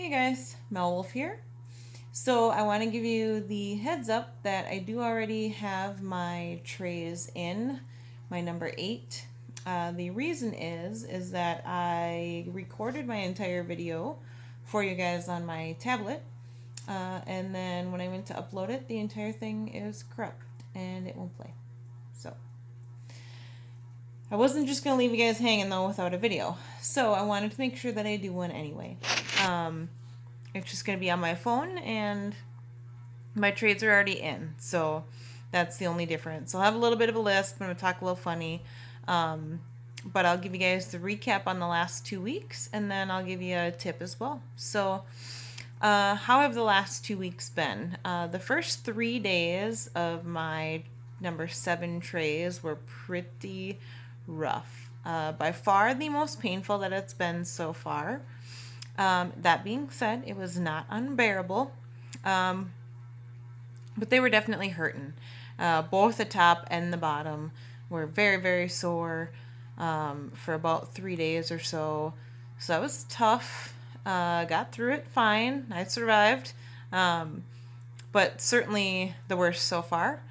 Hey guys, Mel Wolf here. So I want to give you the heads up that I do already have my trays in, my number 8. The reason is that I recorded my entire video for you guys on my tablet, and then when I went to upload it, the entire thing is corrupt and it won't play. So I wasn't just gonna leave you guys hanging though without a video. So I wanted to make sure that I do one anyway. Um, it's just gonna be on my phone and my trades are already in, so that's the only difference. I'll have a little bit of a list. I'm going to talk a little funny, but I'll give you guys the recap on the last 2 weeks, and then I'll give you a tip as well. So, how have the last 2 weeks been? The first 3 days of my number 7 trays were pretty rough. By far the most painful that it's been so far. That being said, it was not unbearable. Um, but they were definitely hurting. Both the top and the bottom were very, very sore for about 3 days or so. So that was tough. Got through it fine. I survived. Um, but certainly the worst so far.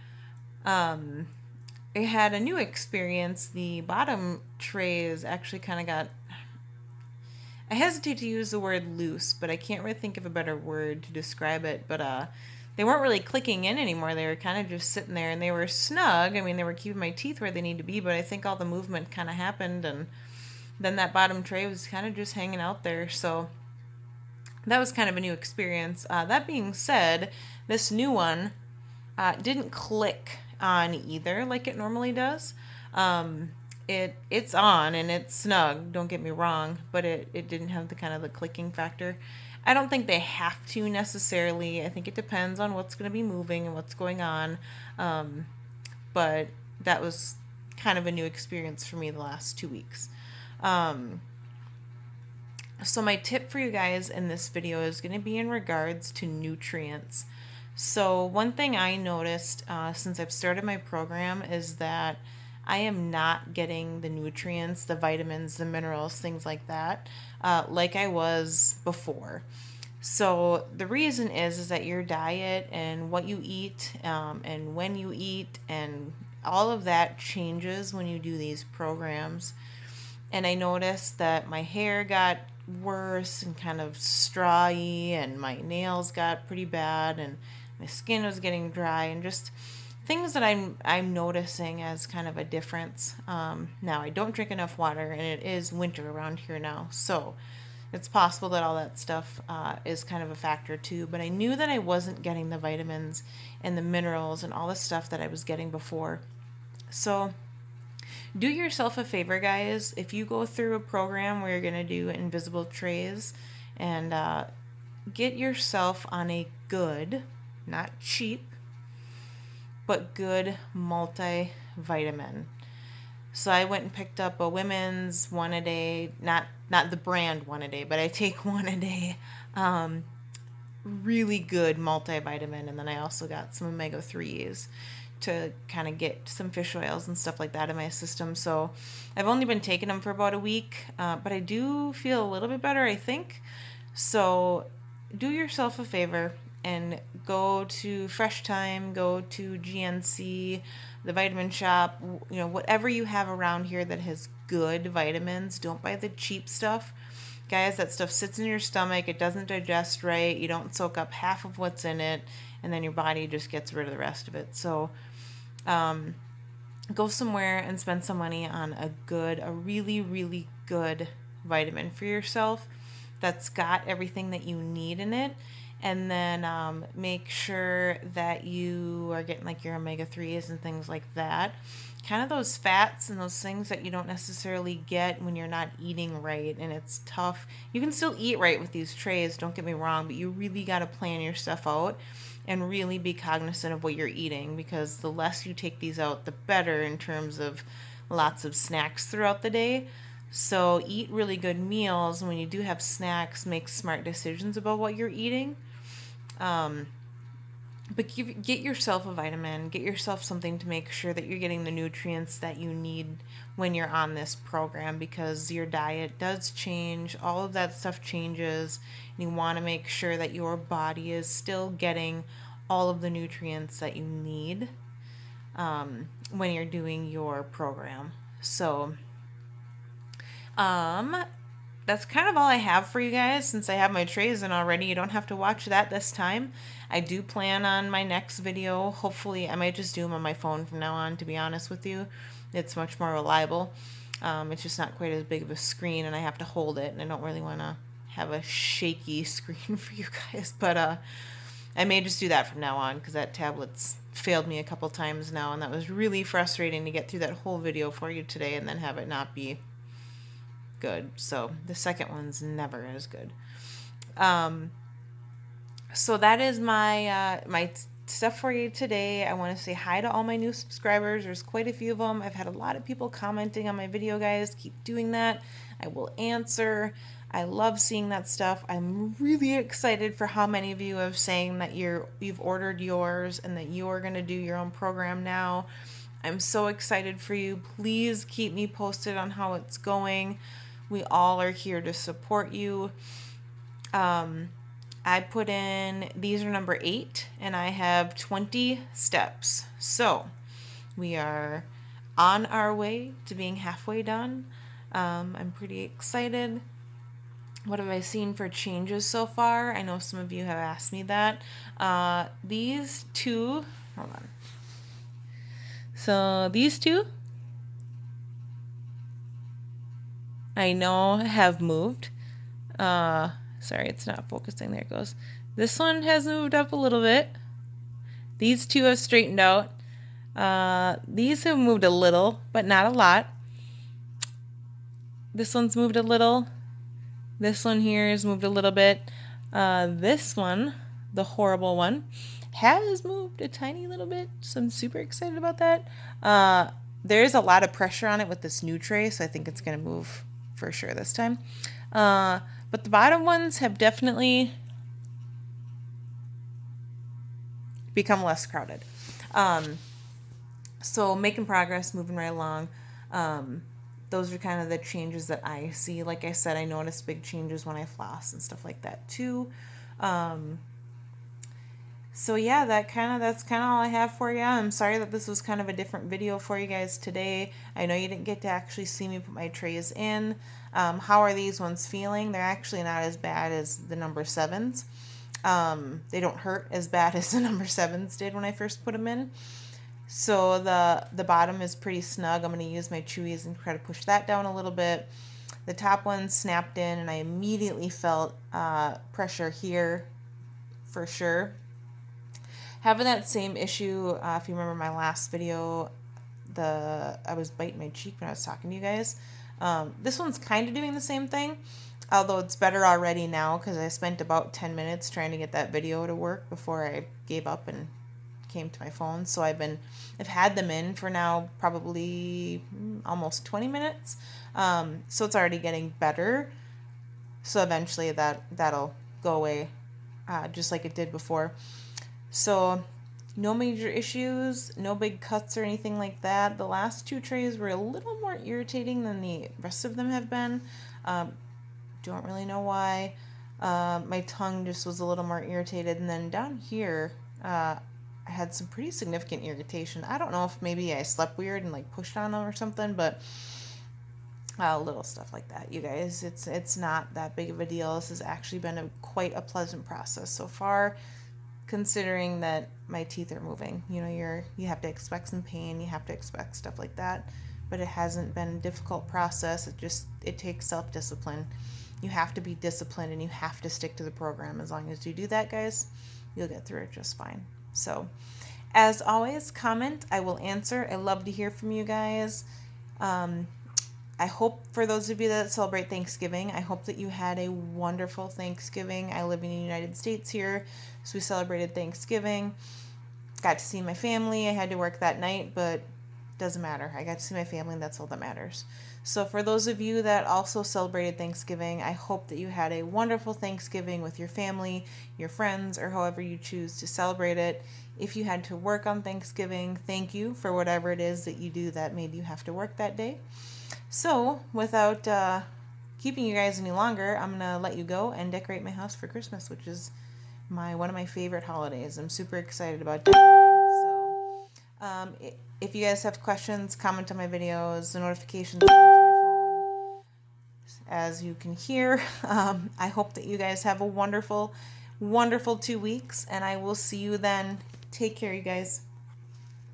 Um, I had a new experience. The bottom trays actually kind of got. I hesitate to use the word loose, but I can't really think of a better word to describe it. But they weren't really clicking in anymore. They were kind of just sitting there, and they were snug. I mean, they were keeping my teeth where they need to be, but I think all the movement kind of happened, and then that bottom tray was kind of just hanging out there. So that was kind of a new experience. That being said, this new one didn't click on either like it normally does. It's on and it's snug, don't get me wrong, but it didn't have the kind of the clicking factor. I don't think they have to necessarily. I think it depends on what's going to be moving and what's going on. Um, but that was kind of a new experience for me the last 2 weeks. Um, so my tip for you guys in this video is going to be in regards to nutrients. So one thing I noticed since I've started my program is that I am not getting the nutrients, the vitamins, the minerals, things like that, like I was before. So the reason is that your diet and what you eat and when you eat and all of that changes when you do these programs. And I noticed that my hair got worse and kind of strawy, and my nails got pretty bad, and my skin was getting dry, and just things that I'm noticing as kind of a difference. Now I don't drink enough water, and it is winter around here now, so it's possible that all that stuff is kind of a factor too. But I knew that I wasn't getting the vitamins and the minerals and all the stuff that I was getting before. So do yourself a favor, guys. If you go through a program where you're going to do invisible trays, and get yourself on a good, not cheap, but good multivitamin. So I went and picked up a women's one a day, not the brand one a day, but I take one a day. Um, Really good multivitamin, and then I also got some omega 3s to kind of get some fish oils and stuff like that in my system. So I've only been taking them for about a week, but I do feel a little bit better, I think. So do yourself a favor and go to Fresh Time, go to GNC, the vitamin shop, whatever you have around here that has good vitamins. Don't buy the cheap stuff. Guys, that stuff sits in your stomach, it doesn't digest right, you don't soak up half of what's in it, and then your body just gets rid of the rest of it. So, um, go somewhere and spend some money on a really, really good vitamin for yourself that's got everything that you need in it. And then make sure that you are getting like your omega 3s and things like that. Kind of those fats and those things that you don't necessarily get when you're not eating right, and it's tough. You can still eat right with these trays, don't get me wrong, but you really got to plan your stuff out and really be cognizant of what you're eating, because the less you take these out, the better in terms of lots of snacks throughout the day. So eat really good meals. When you do have snacks, make smart decisions about what you're eating. Um, But get yourself a vitamin, get yourself something to make sure that you're getting the nutrients that you need when you're on this program, because your diet does change, all of that stuff changes, and you want to make sure that your body is still getting all of the nutrients that you need when you're doing your program. So, um, that's kind of all I have for you guys. Since I have my trays in already, you don't have to watch that this time. I do plan on my next video. Hopefully, I might just do them on my phone from now on, to be honest with you. It's much more reliable. It's just not quite as big of a screen, and I have to hold it, and I don't really want to have a shaky screen for you guys. But I may just do that from now on, because that tablet's failed me a couple times now, and that was really frustrating to get through that whole video for you today and then have it not be good. So the second one's never as good. So that is my stuff for you today. I want to say hi to all my new subscribers. There's quite a few of them. I've had a lot of people commenting on my video, guys. Keep doing that. I will answer. I love seeing that stuff. I'm really excited for how many of you have saying that you've ordered yours and that you're going to do your own program now. I'm so excited for you. Please keep me posted on how it's going. We all are here to support you. I put in, these are number 8, and I have 20 steps. So we are on our way to being halfway done. I'm pretty excited. What have I seen for changes so far? I know some of you have asked me that. These two, hold on. So these two, I know have moved. Sorry, it's not focusing. There it goes. This one has moved up a little bit. These two have straightened out. These have moved a little, but not a lot. This one's moved a little. This one here has moved a little bit. This one, the horrible one, has moved a tiny little bit, so I'm super excited about that. There's a lot of pressure on it with this new tray, so I think it's going to move for sure this time. But the bottom ones have definitely become less crowded. So making progress, moving right along. Those are kind of the changes that I see. Like I said, I notice big changes when I floss and stuff like that too. So yeah, that's kind of all I have for you. I'm sorry that this was kind of a different video for you guys today. I know you didn't get to actually see me put my trays in. How are these ones feeling? They're actually not as bad as the number 7s. They don't hurt as bad as the number 7s did when I first put them in. So the bottom is pretty snug. I'm going to use my Chewies and try to push that down a little bit. The top one snapped in, and I immediately felt pressure here for sure. Having that same issue, if you remember my last video, I was biting my cheek when I was talking to you guys. This one's kind of doing the same thing, although it's better already now because I spent about 10 minutes trying to get that video to work before I gave up and came to my phone. So I've had them in for now probably almost 20 minutes. So it's already getting better. So eventually that'll go away, just like it did before. So no major issues, no big cuts or anything like that. The last 2 trays were a little more irritating than the rest of them have been. Don't really know why. My tongue just was a little more irritated. And then down here, I had some pretty significant irritation. I don't know if maybe I slept weird and like pushed on them or something, but little stuff like that, you guys. It's not that big of a deal. This has actually been quite a pleasant process so far, considering that my teeth are moving. You know, you have to expect some pain, you have to expect stuff like that, but it hasn't been a difficult process. It takes self-discipline. You have to be disciplined and you have to stick to the program. As long as you do that, guys, you'll get through it just fine. So as always, comment. I will answer. I love to hear from you guys. I hope for those of you that celebrate Thanksgiving, I hope that you had a wonderful Thanksgiving. I live in the United States here, so we celebrated Thanksgiving. Got to see my family. I had to work that night, but doesn't matter. I got to see my family, and that's all that matters. So for those of you that also celebrated Thanksgiving, I hope that you had a wonderful Thanksgiving with your family, your friends, or however you choose to celebrate it. If you had to work on Thanksgiving, thank you for whatever it is that you do that made you have to work that day. So without keeping you guys any longer, I'm gonna let you go and decorate my house for Christmas, which is one of my favorite holidays. I'm super excited about decorating. So if you guys have questions, comment on my videos. The notifications come to my phone, as you can hear. I hope that you guys have a wonderful, wonderful 2 weeks, and I will see you then. Take care, you guys.